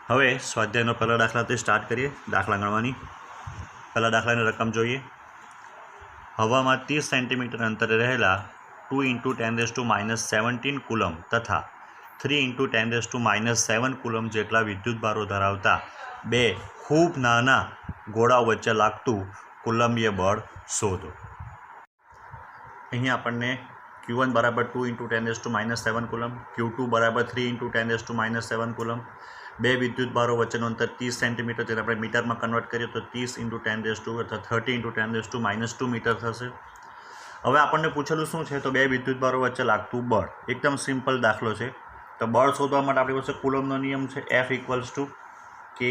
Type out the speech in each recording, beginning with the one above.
હવે સ્વાધ્યાયનો પહેલા દાખલાથી સ્ટાર્ટ કરીએ દાખલા ગણવાની। પહેલા દાખલાની રકમ જોઈએ। હવામાં 30 સેન્ટીમીટર અંતરે રહેલા 2 × 10⁻17 કુલમ તથા 3 × 10⁻7 કુલમ જેટલા વિદ્યુતભારો ધરાવતા બે ખૂબ નાના ગોળાઓ વચ્ચે લાગતું કુલંબીય બળ શોધો। અહીં આપણને Q1 = 2 × 10⁻7 કુલમ, Q2 = 3 × 10⁻7 કુલમ। બે વિદ્યુતભારો વચ્ચેનું અંતર 30 સેન્ટીમીટર, જેને આપણે મીટરમાં કન્વર્ટ કરીએ તો 30 × 10 અથવા 30 × 10⁻2 મીટર થશે। હવે આપણને પૂછેલું શું છે, તો બે વિદ્યુતભારો વચ્ચે લાગતું બળ। એકદમ સિમ્પલ દાખલો છે। તો બળ શોધવા માટે આપણી પાસે કુલમનો નિયમ છે, F = K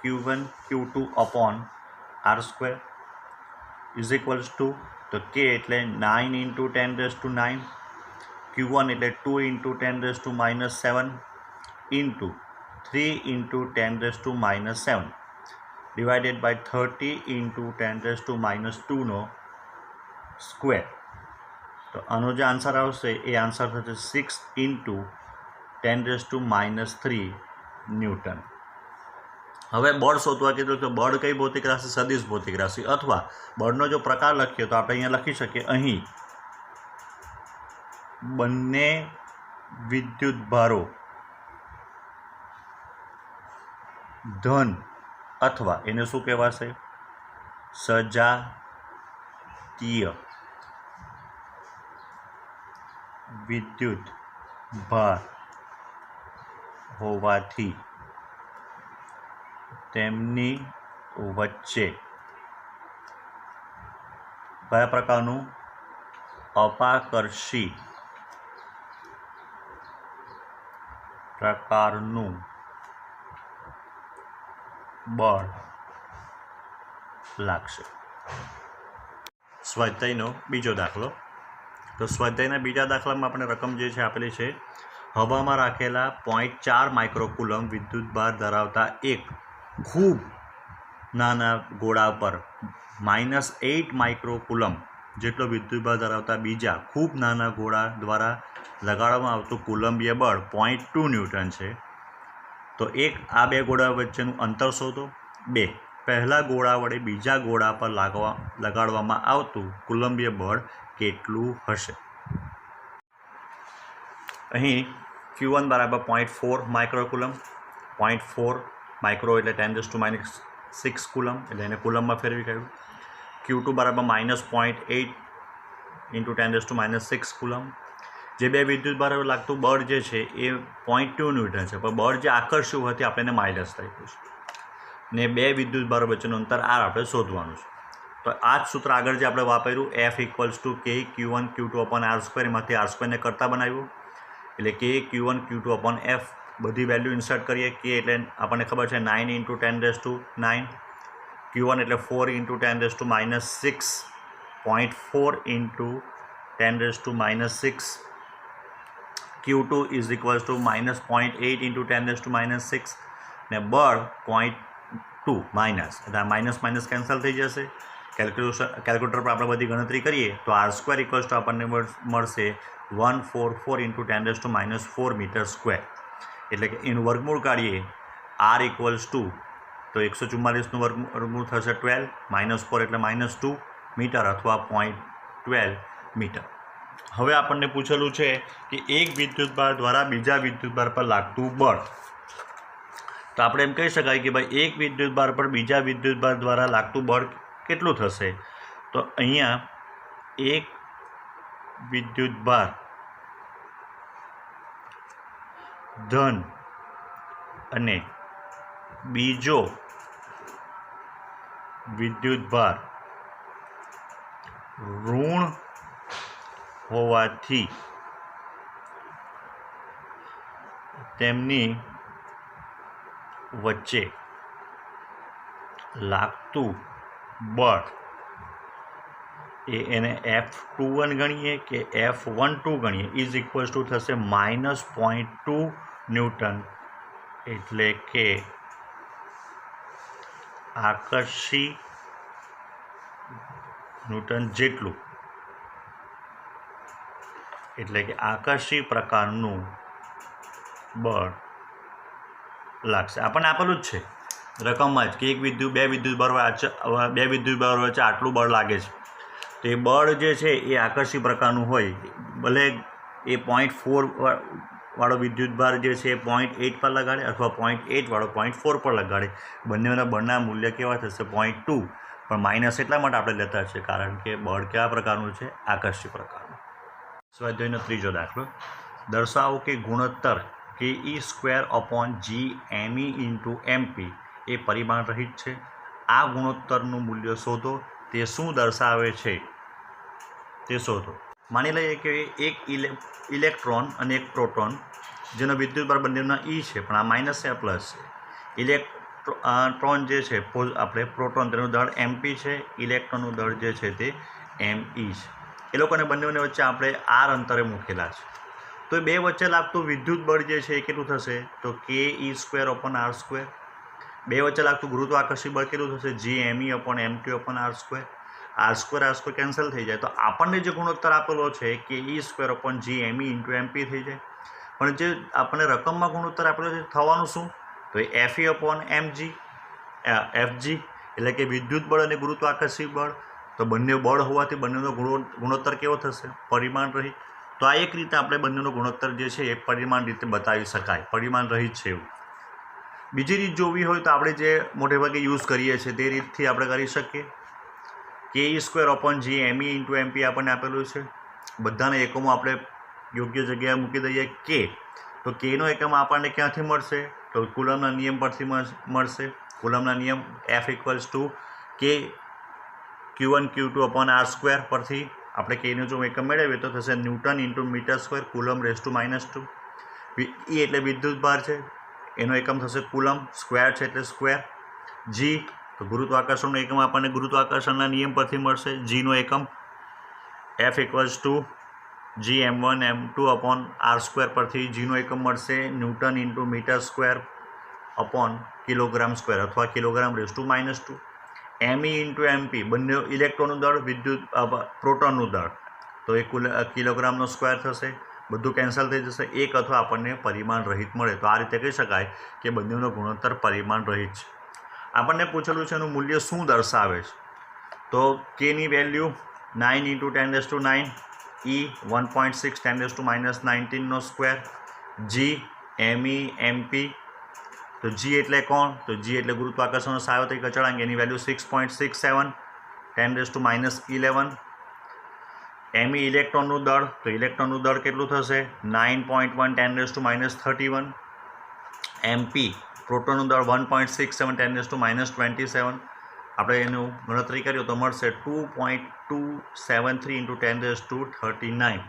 Q1Q2/r² તો K એટલે 9 × 10⁻9, Q1 એટલે 2 × 10⁻7 ઇન્ટુ 3 × 10⁻7 ડિવાઇડેડ બાય 30 × 10⁻2 નો સ્ક્વેર। તો આનો જે આન્સર આવશે એ આન્સર થશે 6 × 10⁻³ ન્યૂટન। હવે બળ શોધવા કીધું તો બળ કઈ ભૌતિક રાશિ? સદિશ ભૌતિક રાશિ, અથવા બળનો જો પ્રકાર લખીએ તો આપણે અહીંયા લખી શકીએ, અહીં બંને વિદ્યુતભારો ધન અથવા એને શું કહેવાશે? સજાતીય વિદ્યુત ભાર હોવાથી તેમની વચ્ચે કયા પ્રકારનું અપાકર્ષી પ્રકારનું બળ લાગશે। સ્વાધ્યાયનો બીજો દાખલો। તો સ્વાધ્યાયના બીજા દાખલામાં આપણે રકમ જે છે આપેલી છે, હવામાં રાખેલા 0.4 માઇક્રોકુલમ વિદ્યુતભાર ધરાવતા એક ખૂબ નાના ગોળા પર -8 માઇક્રોકુલમ જેટલો વિદ્યુતભાર ધરાવતા બીજા ખૂબ નાના ગોળા દ્વારા લગાડવામાં આવતું કુલંબીય બળ 0.2 ન્યૂટન છે। તો એક આ બે ગોળા વચ્ચેનું અંતર શોધો। બે પહેલા ગોળા વડે બીજા ગોળા પર લગાડવામાં આવતું કુલંબીય બળ કેટલું હશે? અહીં Q1 = 0.4 માઇક્રોકુલમ, 0.4 માઇક્રો એટલે 10⁻6 કુલમ, એટલે એને કુલમમાં ફેરવી કાઢ્યું। Q2 = -0.8 × 10⁻6 coulomb. જે બે વિદ્યુતભારો લાગતું બળ જે છે એ 0.2 ન્યૂટન છે, પણ બળ જે આકર્ષ્યું હોવાથી આપણે એને માઇનસ લખ્યું છે, ને બે વિદ્યુતભારો વચ્ચેનું અંતર R આપણે શોધવાનું છે। તો આ જ સૂત્ર આગળ જે આપણે વાપર્યું, F = K Q1Q2/r², એમાંથી r² ને કરતા બનાવ્યું, એટલે K Q1Q2/f બધી વેલ્યુ ઇન્સર્ટ કરીએ। K એટલે આપણને ખબર છે 9 × 10⁹, Q1 એટલે 4 × 10⁻6, 0.4 × 10⁻6, Q2 = -0.8 × 10⁻6 ને બળ 0.2 માઇનસ, એટલે આ માઇનસ માઇનસ કેન્સલ થઈ જશે। કેલ્ક્યુલેટર પર આપણે બધી ગણતરી કરીએ તો r² આપણને મળશે 144 × 10⁻4 મીટર², એટલે કે એનું વર્ગમૂળ કાઢીએ, R = તો 144નું વર્ગમૂળ થશે 12, -4 એટલે -2 મીટર અથવા 0.12 મીટર। હવે આપણને પૂછેલું છે કે એક વિદ્યુતભાર દ્વારા બીજા વિદ્યુતભાર પર લાગતું બળ। તો આપણે એમ કહી શકાય કે ભાઈ એક વિદ્યુતભાર પર બીજા વિદ્યુતભાર દ્વારા લાગતું બળ કેટલું થશે? તો અહીંયા એક વિદ્યુતભાર ધન અને બીજો વિદ્યુતભાર ઋણ હોવાથી તેમની વચ્ચે લાગતું બળ એને F21 ગણીએ કે F12 ગણીએ, = થશે -0.2 ન્યૂટન, એટલે કે આકર્ષી ન્યૂટન જેટલું, એટલે કે આકર્ષી પ્રકારનું બળ લાગશે. આપણને આપેલું જ છે રકમમાં જ કે બે વિદ્યુત ભારો વચ્ચે આટલું બળ લાગે છે. તો એ બળ જે છે એ આકર્ષી પ્રકારનું હોય, ભલે એ 0.4 વાળો વિદ્યુતભાર જે છે એ 0.8 પર લગાડે અથવા 0.8 વાળો 0.4 પર લગાડે, બંનેના બળના મૂલ્ય કેવા થશે? 0.2. પણ માઇનસ એટલા માટે આપણે લેતા છીએ કારણ કે બળ કેવા પ્રકારનું છે? આકર્ષી પ્રકારનું. સ્વાધ્યાયનો ત્રીજો દાખલો, દર્શાવો કે ગુણોત્તર KE²/GME × MP એ પરિમાણ રહિત છે. આ ગુણોત્તરનું મૂલ્ય શોધો. તે શું દર્શાવે છે તે શોધો. માની લઈએ કે એક ઇલેક્ટ્રોન અને એક પ્રોટોન, જેનો વિદ્યુતભાર બંનેના E છે, પણ આ માઇનસ છે, આ પ્લસ છે. ઇલેક્ટ્રોન જે છે આપણે પ્રોટોન, તેનું દળ MP છે, ઇલેક્ટ્રોનનું દળ જે છે તે ME છે. એ લોકોને બંનેની વચ્ચે આપણે R અંતરે મૂકેલા છે. તો બે વચ્ચે લાગતું વિદ્યુત બળ જે છે એ કેટલું થશે? તો KE²/R². બે વચ્ચે લાગતું ગુરુત્વાકર્ષી બળ કેટલું થશે? GME/M2/R². R² કેન્સલ થઈ જાય તો આપણને જે ગુણોત્તર આપેલો છે KE²/GME × MP થઈ જાય. પણ જે આપણને રકમમાં ગુણોત્તર આપેલો છે થવાનું શું? તો એ FE/mg, FG એટલે કે વિદ્યુત બળ અને ગુરુત્વાકર્ષી બળ. તો બંને બળ હોવાથી બંનેનો ગુણોત્તર કેવો થશે? પરિમાણ રહિત. તો આ એક રીતે આપણે બંનેનો ગુણોત્તર જે છે એ પરિમાણ રીતે બતાવી શકાય, પરિમાણ રહિત છે એવું. બીજી રીત જોવી હોય તો આપણે જે મોટે ભાગે યુઝ કરીએ છીએ તે રીતથી આપણે કરી શકીએ. KE²/GME × MP આપણને આપેલું છે. બધાના એકમો આપણે યોગ્ય જગ્યાએ મૂકી દઈએ. K, તો Kનો એકમ આપણને ક્યાંથી મળશે? તો કુલમના નિયમ પરથી મળશે. કુલમના નિયમ F = K Q1 Q2/R² પરથી આપણે Kનો જો એકમ મેળવીએ તો થશે N × મીટર², કુલમ⁻². E એટલે વિદ્યુતભાર છે, એનો એકમ થશે કુલમ, સ્ક્વેર છે એટલે સ્ક્વેર. G તો ગુરુત્વાકર્ષણનો એકમ આપણને ગુરુત્વાકર્ષણના નિયમ પરથી મળશે. Gનો એકમ F = Gm1m2/R² પરથી Gનો એકમ મળશે N × મીટર²/કિલોગ્રામ² અથવા kg⁻². ME × MP બંને ઇલેક્ટ્રોનનું દળ, પ્રોટોનનું દળ, તો એ કિલોગ્રામનો સ્ક્વેર થશે. બધું કેન્સલ થઈ જશે. એક અથવા આપણને પરિમાણ રહિત મળે. તો આ રીતે કહી શકાય કે બંનેનો ગુણોત્તર પરિમાણ રહિત છે. આપણને પૂછેલું છે એનું મૂલ્ય શું દર્શાવે છે? તો Kની value 9 × 10⁹, E 1.6 10⁻19² G ME MP. તો G એટલે કોણ? તો G એટલે ગુરુત્વાકર્ષણનો સાર્વત્રિક અચળાંક, એની વેલ્યુ 6.67 10⁻11. ME ઇલેક્ટ્રોનનું દળ, તો ઇલેક્ટ્રોનનું દળ કેટલું થશે? 9.1 10⁻31. MP પ્રોટોનનું દળ 1.67 10⁻27. આપણે એનું ગણતરી કરીએ તો મળશે 2.273 × 10⁻39.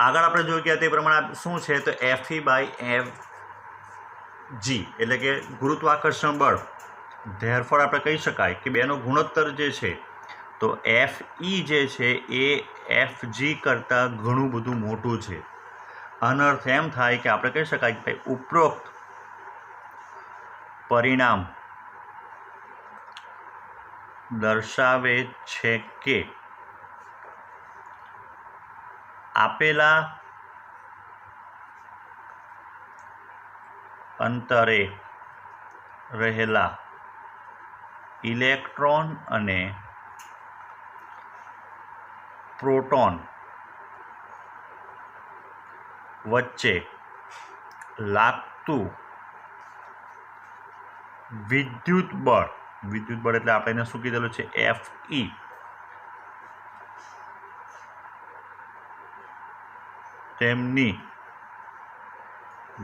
આગળ આપણે જોઈ ગયા તે પ્રમાણે શું છે? તો FE/FG એટલે કે ગુરુત્વાકર્ષણ બળ. ધેરફોર આપણે કહી શકાય કે બેનો ગુણોત્તર જે છે તો FE જે છે એ FG કરતાં ઘણું બધું મોટું છે. આનો અર્થ એમ થાય કે આપણે કહી શકાય કે ઉપરોક્ત પરિણામ દર્શાવે છે કે આપેલા અંતરે રહેલા ઇલેક્ટ્રોન અને પ્રોટોન વચ્ચે લાગતું વિદ્યુત બળ એટલે આપણે એને શું કીધેલું છે? FE. તેમની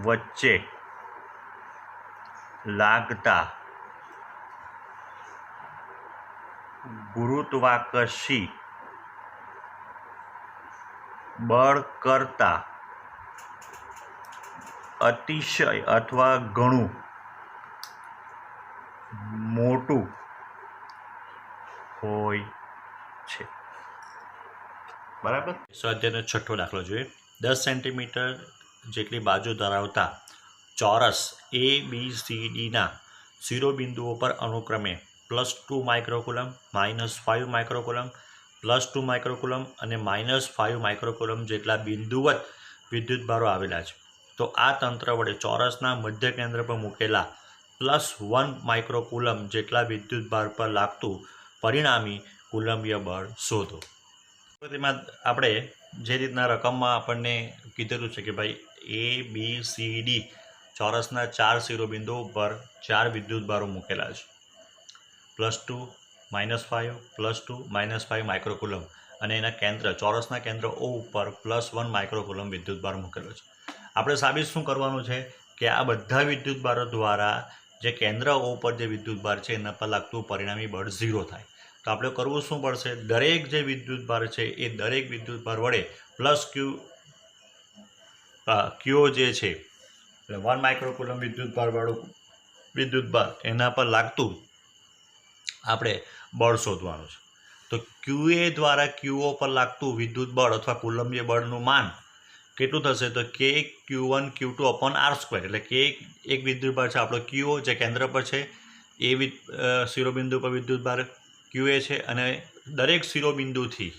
વચ્ચે લાગતા ગુરુત્વાકર્ષી બળ કરતાં અતિશય અથવા ઘણું મોટું હોય છે. બરાબર. સ્વાધ્યાયનો છઠ્ઠો દાખલો જોઈએ. 10 સેન્ટીમીટર જેટલી બાજુ ધરાવતા ચોરસ ABCDના શિરોબિંદુઓ પર અનુક્રમે +2 માઇક્રોકુલમ, -5 માઇક્રોકુલમ, +2 માઇક્રોકુલમ અને -5 માઇક્રોકુલમ જેટલા બિંદુવત વિદ્યુતભારો આવેલા છે. તો આ તંત્ર વડે ચોરસના મધ્ય કેન્દ્ર પર મૂકેલા +1 માઇક્રોકુલમ જેટલા વિદ્યુતભાર પર લાગતું પરિણામી કુલંબીય બળ શોધો. તેમાં આપણે જે રીતના રકમમાં આપણને કીધેલું છે કે ભાઈ ABCD ચોરસના 4 શિરોબિંદુઓ પર 4 વિદ્યુતભારો મૂકેલા છે. +2, -5, +2, -5 માઇક્રોકુલમ અને એના કેન્દ્ર ચોરસના કેન્દ્ર O ઉપર +1 માઇક્રોકુલમ વિદ્યુતભાર મૂકેલો છે. આપણે સાબિત શું કરવાનું છે કે આ બધા વિદ્યુતભારો દ્વારા જે કેન્દ્ર O પર જે વિદ્યુતભાર છે એના પર લાગતું પરિણામી બળ 0 થાય. તો આપણે કરવું શું પડશે? દરેક જે વિદ્યુતભાર છે એ દરેક વિદ્યુતભાર વડે QO જે છે એટલે 1 માઇક્રોકુલમ વિદ્યુતભારવાળું વિદ્યુતભાર એના પર લાગતું આપણે બળ શોધવાનું છે. તો QA દ્વારા QO પર લાગતું વિદ્યુત બળ અથવા કુલંબીય બળનું માન કેટલું થશે? તો KQ1 Q2/r². એટલે કે એક વિદ્યુતભાર છે આપણો QO જે કેન્દ્ર પર છે, એ શિરોબિંદુ પર વિદ્યુતભાર QA છે અને દરેક શિરોબિંદુથી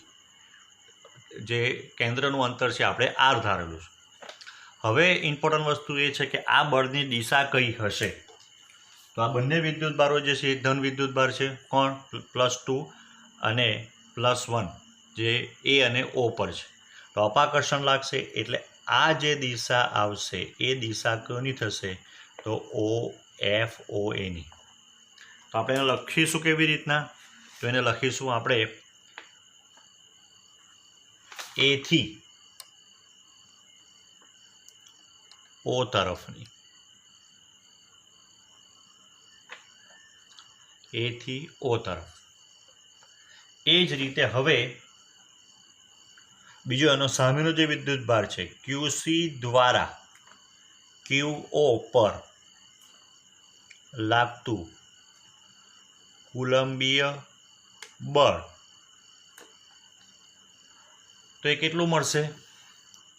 જે કેન્દ્રનું અંતર છે આપણે R ધારેલું છે. હવે ઇમ્પોર્ટન્ટ વસ્તુ એ છે કે આ બળની દિશા કઈ હશે? તો આ બંને વિદ્યુતભારો જે છે એ ધન વિદ્યુતભાર છે. કોણ? +2 અને +1 જે A અને O પર છે. તો અપાકર્ષણ લાગશે એટલે આ જે દિશા આવશે એ દિશા કોની થશે? તો OFOA ની. તો આપણે એને લખીશું કેવી રીતના? તો એને લખીશું આપણે A થી O તરફની, A થી O તરફ. એ જ રીતે હવે બીજો એનો સામેનો જે વિદ્યુતભાર છે QC દ્વારા QO પર લાગતું કુલંબીય બળ તો એ કેટલું મળશે?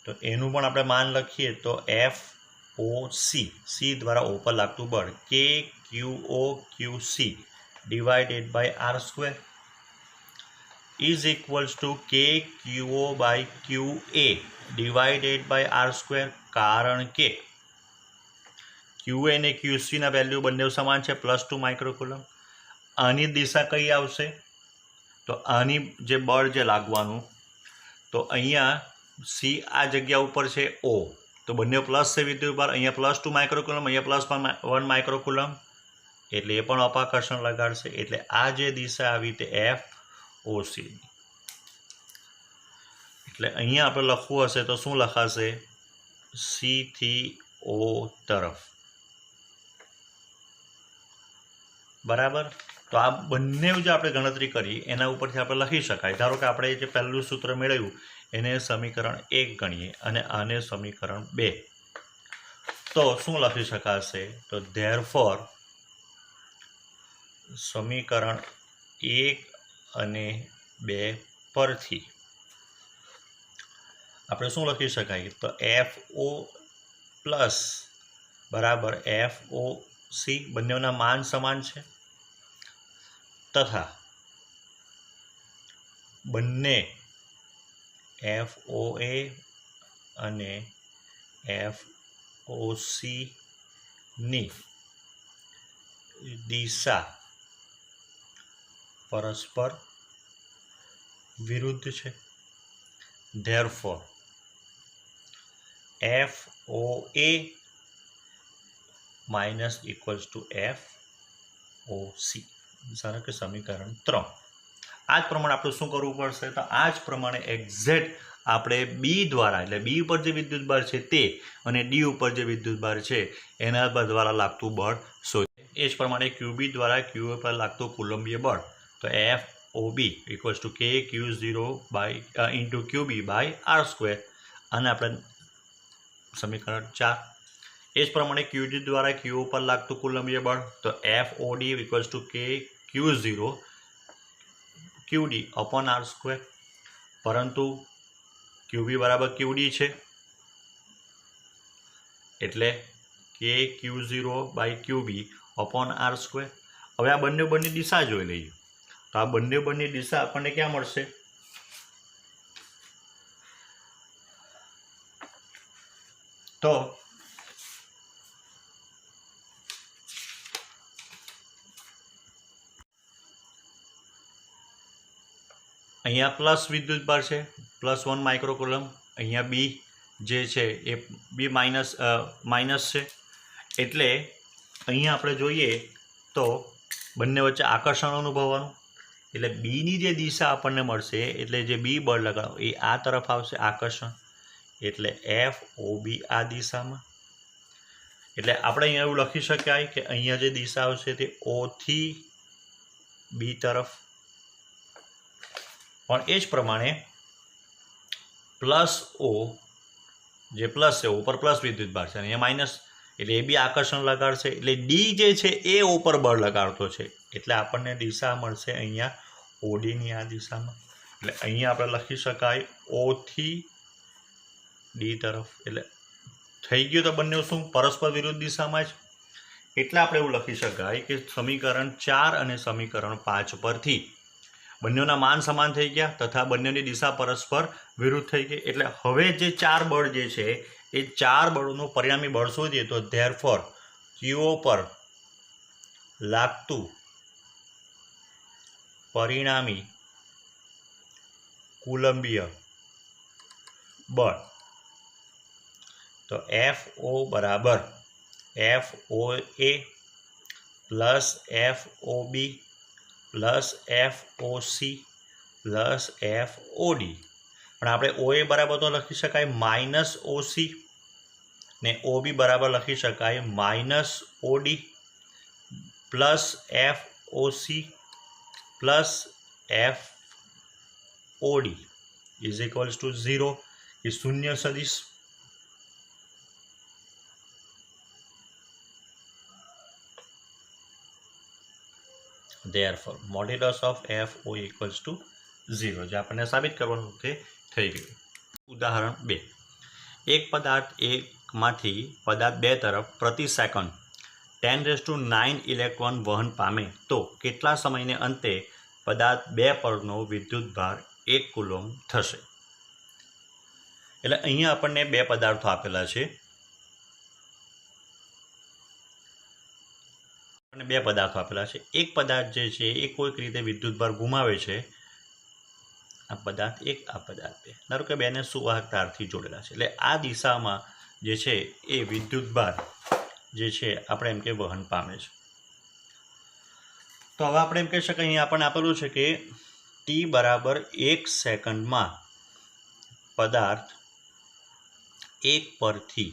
તો એનું પણ આપણે માન લખીએ તો FOC, C દ્વારા O પર લાગતું બળ KQOQC /r² is equals to KQO/QA /r². કારણ કે QA અને QC ના વેલ્યુ બંને સમાન છે, +2 માઇક્રોકુલમ. આની દિશા કઈ આવશે? તો આની જે બળ જે લાગવાનું, તો અહીંયા C આ જગ્યા ઉપર છે O, તો બંને પ્લસ છે વિદ્યુતભાર. અહીંયા +2 માઇક્રોકુલમ, અહીંયા +1 માઇક્રોકુલમ, એટલે એ પણ અપાકર્ષણ લગાડશે. એટલે આ જે દિશા આવી તે FOC. એટલે અહીંયા આપણે લખવું હશે તો શું લખાશે? C થી O તરફ. બરાબર. તો આ બંને જે આપણે ગણતરી કરી એના ઉપરથી આપણે લખી શકાય. ધારો કે આપણે જે પહેલું સૂત્ર મેળવ્યું એને સમીકરણ 1 ગણીએ અને આને સમીકરણ 2. તો શું લખી શકાશે? તો ધેરફોર સમીકરણ 1 અને 2 પરથી આપણે શું લખી શકાય? તો FO પ્લસ બરાબર FOC, બંનેના માન સમાન છે, તથા બંને FOA અને FOC ની દિશા પરસ્પર વિરુદ્ધ છે. Therefore FOA -= FOC. ધારો કે સમીકરણ 3. આ જ પ્રમાણે આપણે શું કરવું પડશે? તો આ જ પ્રમાણે એક્ઝેક્ટ આપણે બી દ્વારા, એટલે બી ઉપર જે વિદ્યુતભાર છે તે અને ડી ઉપર જે વિદ્યુતભાર છે એના દ્વારા લાગતું બળ શોધે. એ જ પ્રમાણે QB દ્વારા QA પર લાગતું કુલંબીય બળ, તો FOB = KQ0/QB/r². અને આપણે સમીકરણ 4. એ જ પ્રમાણે QD દ્વારા QO પર લાગતું કુલંબીય બળ, તો FOD = KQ0/QD/r². પરંતુ QB બરાબર QD છે એટલે KQ0/QB/r². હવે આ બંને દિશા જોઈ લઈએ. તો આ બંને દિશા આપણને ક્યાં મળશે? તો અહીંયા પ્લસ વિદ્યુતભાર છે +1 માઇક્રોકુલમ, અહીંયા બી જે છે એ બી માઇનસ છે, એટલે અહીંયા આપણે જોઈએ તો બંને વચ્ચે આકર્ષણ અનુભવવાનું, એટલે બીની જે દિશા આપણને મળશે એટલે જે બી બળ લગાડો એ આ તરફ આવશે આકર્ષણ, એટલે FOB આ દિશામાં, એટલે આપણે અહીંયા એવું લખી શકાય કે અહીંયા જે દિશા આવશે તે O થી બી તરફ, પણ એ જ પ્રમાણે પ્લસ O જે પ્લસ છે ઉપર પ્લસ વિદ્યુતભાર છે, અહીંયા માઇનસ, એટલે એ બી આકર્ષણ લગાડશે, એટલે ડી જે છે એ ઉપર બળ લગાડતો છે, એટલે આપણને દિશા મળશે અહીંયા ઓડીની આ દિશામાં, એટલે અહીંયા આપણે લખી શકાય O થી ડી તરફ, એટલે થઈ ગયું તો બંને શું પરસ્પર વિરુદ્ધ દિશામાં જ, એટલે આપણે એવું લખી શકાય કે સમીકરણ 4 અને સમીકરણ 5 પરથી બંનેના માન સમાન થઈ ગયા તથા બંનેની દિશા પરસ્પર વિરુદ્ધ થઈ ગઈ, એટલે હવે જે 4 બળ જે છે એ 4 બળોનું પરિણામી બળ શોધીએ તો ધેરફોર QO પર લાગતું પરિણામી કુલંબીય બળ, તો FO બરાબર FOA plus FOB plus FOC plus FOD, પણ આપણે OA બરાબર તો લખી શકાય -OC ને OB બરાબર લખી શકાય -OD plus FOC plus FOD is equals two 0, એ શૂન્ય સદિશ, therefore modulus of FO equals to 0, જે આપણને સાબિત કરવાનું તે થઈ ગયું. ઉદાહરણ 2, એક પદાર્થ 1 માંથી પદાર્થ 2 તરફ પ્રતિ સેકન્ડ 10⁹ ઇલેક્ટ્રોન વહન પામે તો કેટલા સમયને અંતે પદાર્થ 2 પરનો વિદ્યુતભાર 1 કુલોમ્બ થશે. એટલે અહીંયા આપણને 2 પદાર્થો આપેલા છે, અને 2 પદાર્થો આપેલા છે. એક પદાર્થ જે છે એ કોઈક રીતે વિદ્યુતભાર ગુમાવે છે, આ પદાર્થ 1 આ પદાર્થ 2, ધારો કે 2ને સુવાહક તારથી જોડેલા છે, એટલે આ દિશામાં જે છે એ વિદ્યુતભાર જે છે આપણે એમ કે વહન પામે છે. તો હવે આપણે એમ કહી શકાય અહીંયા આપણને આપેલું છે કે t બરાબર 1 સેકન્ડમાં પદાર્થ 1 પરથી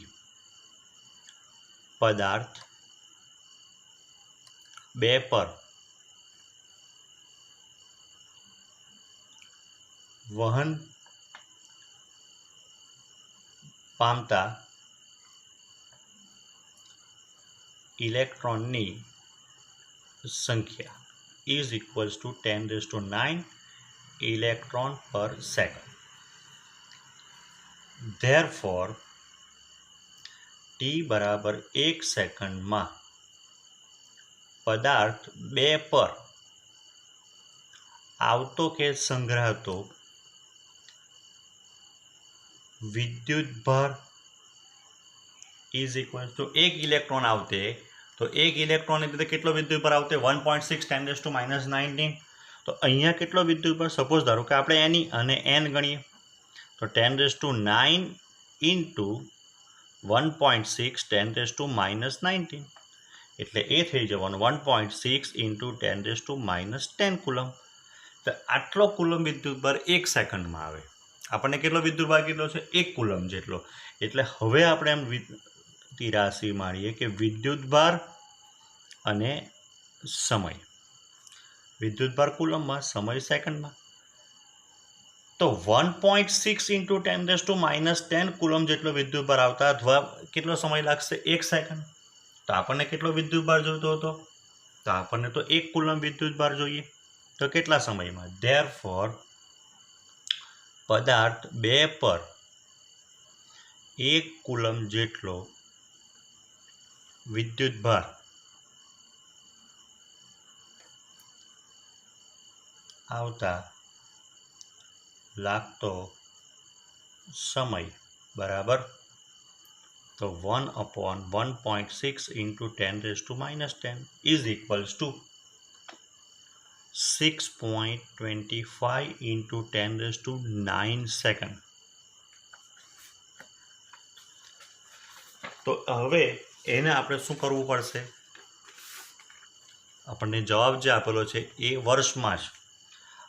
પદાર્થ 2 પર વહન પામતા ઇલેક્ટ્રોનની સંખ્યા ઇઝ ઇક્વલ્સ ટુ 10⁹ ઇલેક્ટ્રોન પર સેકન્ડ. ધેરફોર t બરાબર 1 સેકન્ડમાં પદાર્થ 2 પર આવતો કે સંગ્રહતો વિદ્યુતભાર ઇઝ ઇક્વલ્સ ટુ 1 ઇલેક્ટ્રોન આવતે, તો 1 ઇલેક્ટ્રોન એટલે કેટલો વિદ્યુતભાર આવતે 1.6 10⁻⁹. તો અહીંયા કેટલો વિદ્યુતભાર, સપોઝ ધારો કે આપણે એની અને n ગણીએ તો 10⁹ ઇન્ટુ 1.6 10⁻⁹, એટલે એ થઈ જવાનું 1.6 ઇન્ટુ 10⁻⁻10 કુલમ. તો આટલો કુલમ વિદ્યુતભાર 1 સેકન્ડમાં આવે. આપણને કેટલો વિદ્યુતભાર કેટલો છે 1 કુલમ જેટલો. એટલે હવે આપણે એમ રાશિ માણીએ કે વિદ્યુતભાર અને સમય, વિદ્યુતભાર કુલમમાં, સમય સેકન્ડમાં. તો 1.6 ઇન્ટુ 10⁻⁻10 કુલમ જેટલો વિદ્યુતભાર આવતા અથવા કેટલો સમય લાગશે 1 સેકન્ડ. તો આપણને કેટલો વિદ્યુતભાર જોઈતો હતો, તો આપણને તો 1 કુલમ વિદ્યુતભાર જોઈએ, તો કેટલા સમયમાં. ધેરફોર પદાર્થ 2 પર 1 કુલમ જેટલો વિદ્યુતભાર આવતા લાગતો સમય બરાબર, તો 1/1.6 into 10⁻⁻10 is equals two 6.25 into 10⁹ second. તો હવે એને આપણે શું કરવું પડશે? આપણને જવાબ જે આપેલો છે એ વર્ષમાં જ.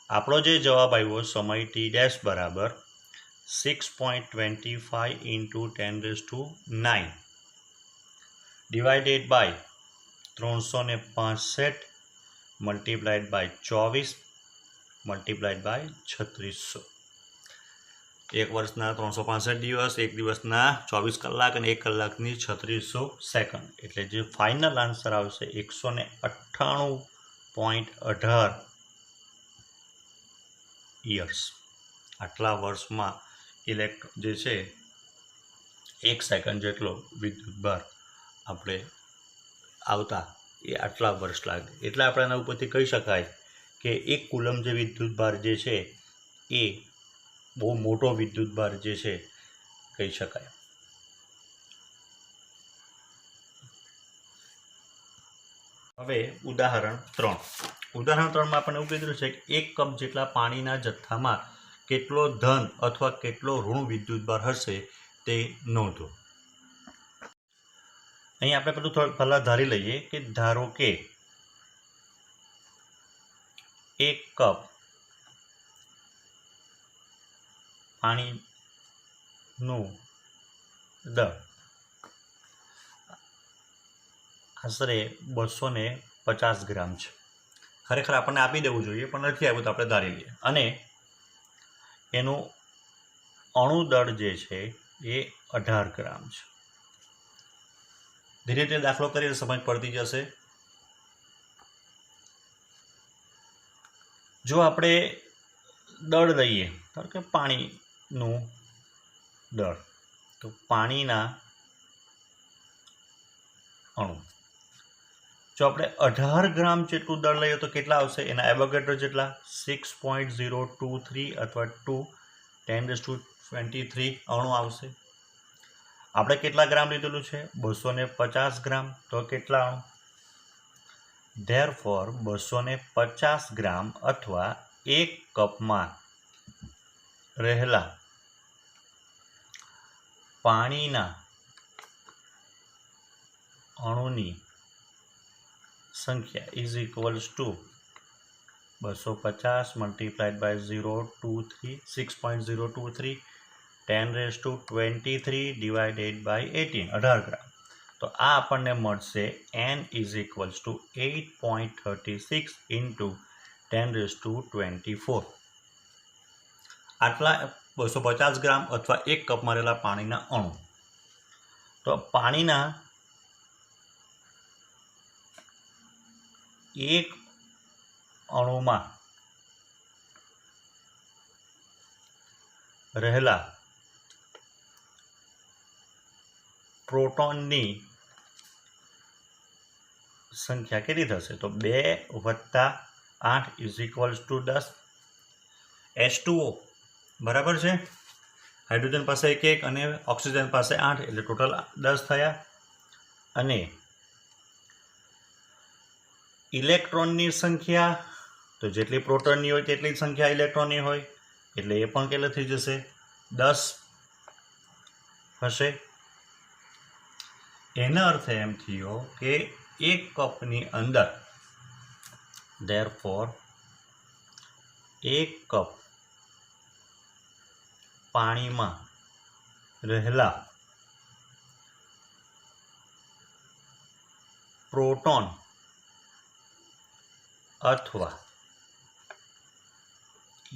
આપણો જે જવાબ આવ્યો સમય t' બરાબર 6.25 into 10⁹ divided by 365 multiplied by 24 multiplied by 3600. એક વર્ષના 365 દિવસ, એક દિવસના 24 કલાક અને એક કલાકની 3600 સેકન્ડ. એટલે જે ફાઇનલ આન્સર આવશે 198.18 યર્સ. આટલા વર્ષમાં જે છે 1 સેકન્ડ જેટલો વિદ્યુતભાર આપણે આવતા એ આટલા વર્ષ લાગે. એટલે આપણે એના ઉપરથી કહી શકાય કે 1 કુલમ જે વિદ્યુતભાર જે છે એ બહુ મોટો વિદ્યુતભાર જે છે કહી શકાય. હવે ઉદાહરણ 3. ઉદાહરણ 3માં આપણને એવું કીધું છે કે 1 કપ જેટલા પાણીના જથ્થામાં કેટલો ધન અથવા કેટલો ઋણ વિદ્યુતભાર હશે તે નોંધો. અહીં આપણે પહેલાં ધારી લઈએ કે ધારો કે 1 કપ પાણીનું દળ આશરે 250 ગ્રામ છે. ખરેખર આપણને આપી દેવું જોઈએ પણ નથી આવ્યું તો આપણે ધારી લઈએ. અને એનું અણુ દળ જે છે એ 18 ગ્રામ છે. ધીરે ધીરે દાખલો કરીને સમજ પડતી જશે. જો આપણે દળ લઈએ ધારો કે પાણીનું દળ, તો પાણીના અણુ જો આપણે 18 ગ્રામ જેટલું દળ લઈએ તો કેટલા આવશે? એના એવોગેડ્રો જેટલા 6.023 અથવા 2×10⁻23 અણુ આવશે. આપણે કેટલા ગ્રામ લીધેલું છે? 250 ગ્રામ. તો કેટલા અણુ? ધેરફોર 250 ગ્રામ અથવા 1 કપમાં રહેલા પાણીના અણુની સંખ્યા is equals to 250 multiplied by 6.023 10⁻23 divided by 18 gram. તો આ આપણને મળશે n is equals to 8.36 into 10⁻24. આટલા 250 ગ્રામ અથવા 1 કપમાં રહેલા પાણીના અણુ. તો પાણીના 1 અણુમાં રહેલા પ્રોટોનની સંખ્યા કેટલી થશે? તો 2 + 8 ઇઝ ઇક્વલ્સ ટુ 10. H2O બરાબર છે. હાઇડ્રોજન પાસે 1 અને ઓક્સિજન પાસે 8 એટલે ટોટલ 10 થયા. અને ઇલેક્ટ્રોનની સંખ્યા તો જેટલી પ્રોટોનની હોય તેટલી સંખ્યા ઇલેક્ટ્રોનની હોય એટલે એ પણ કેટલી થઈ જશે? 10 હશે. એનો અર્થ એમ થયો કે 1 કપની અંદર ધેરફોર 1 કપ પાણીમાં રહેલા પ્રોટોન અથવા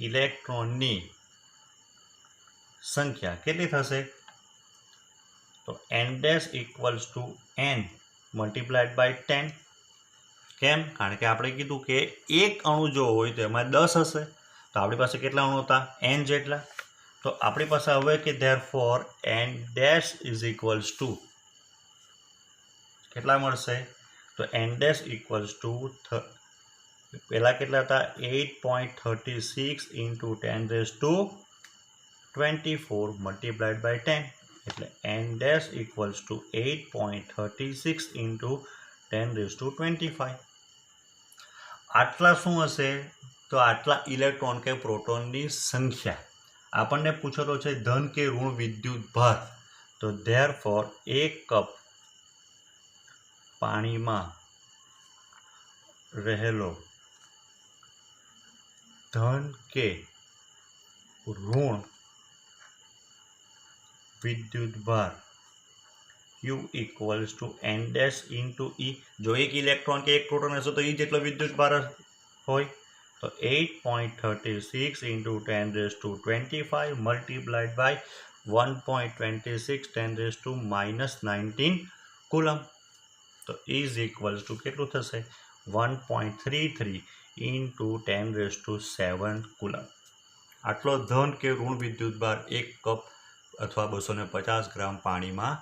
ઇલેક્ટ્રોનની સંખ્યા કેટલી થશે? તો n' equals to n multiplied by 10. કેમ? કારણ કે આપણે કીધું કે 1 અણુ જો હોય તો એમાં 10 હશે. તો આપણી પાસે કેટલા અણુ હતા? n જેટલા. તો આપણી પાસે હવે કે therefore n' is equals two કેટલા મળશે? તો n' ઇક્વલ્સ ટુ પહેલાં કેટલા હતા? 8.36 ઇન્ટુ 10⁻24 મલ્ટીપ્લાઇડ બાય 10. એટલે n' ઇક્વલ્સ ટુ 8.36 ઇન્ટુ 10⁻25. આટલા શું હશે? તો આટલા ઇલેક્ટ્રોન કે પ્રોટોનની સંખ્યા. આપણને પૂછેલો છે ધન કે ઋણ વિદ્યુત ભાર. તો ધેરફોર 1 કપ પાણીમાં રહેલો ધન કે ઋણ વિદ્યુત ભાર Q equals to N dash into E. જો એક ઇલેક્ટ્રોન કે એક પ્રોટોન હશે તો E જેટલો વિદ્યુત ભાર હોય. તો 8.36 ઇન્ટુ 10⁻25 મલ્ટીપ્લાઇડ બાય 1.26 10⁻−19 કુલમ. તો ઇઝ ઇક્વલ્સ ટુ કેટલું થશે? 1.33 ઇન્ટુ 10⁻7 કુલમ. આટલો ધન કે ઋણ વિદ્યુત ભાર 1 કપ અથવા 250 ગ્રામ પાણીમાં